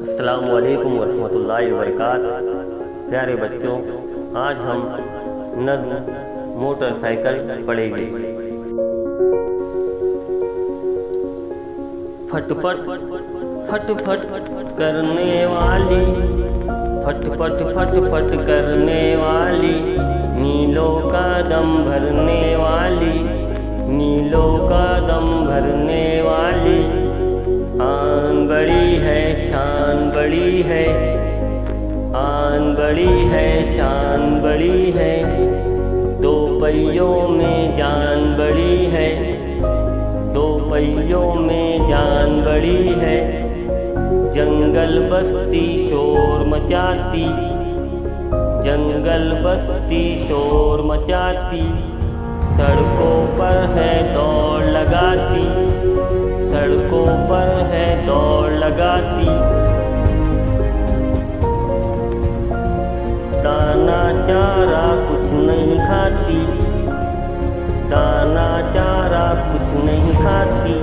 अस्सलामु अलैकुम वरहमतुल्लाहि वबरकातुहू। प्यारे बच्चों, आज हम नज़्म मोटरसाइकिल पढ़ेंगे। फटफट फटफट करने वाली, फटफट फटफट करने वाली, मीलों का दम भरने वाली, मीलों का दम भरने वाली। आन बड़ी है शान बड़ी है, आन बड़ी है शान बड़ी है। दो पहियों में जान बड़ी है, दो पहियों में जान बड़ी है। जंगल बस्ती शोर मचाती, जंगल बस्ती शोर मचाती। सड़कों पर है दौड़ लगाती, सड़कों पर है दौड़ लगाती। दाना चारा कुछ नहीं खाती, दाना चारा कुछ नहीं खाती।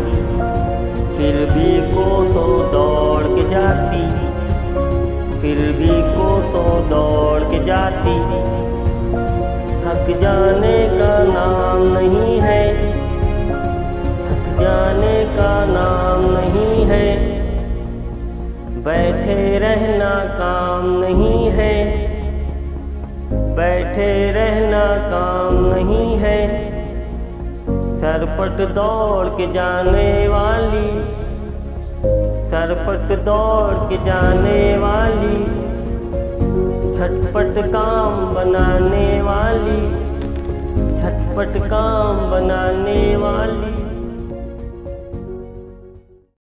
फिर भी कोसों दौड़ के जाती, फिर भी कोसों दौड़ के जाती। थक जाने का नाम नहीं है, थक जाने का नाम नहीं है। बैठे रहना काम नहीं है, बैठे रहना काम नहीं है। सरपट दौड़ के जाने वाली, सरपट दौड़ के जाने वाली। झटपट काम बनाने वाली, झटपट काम बनाने वाली।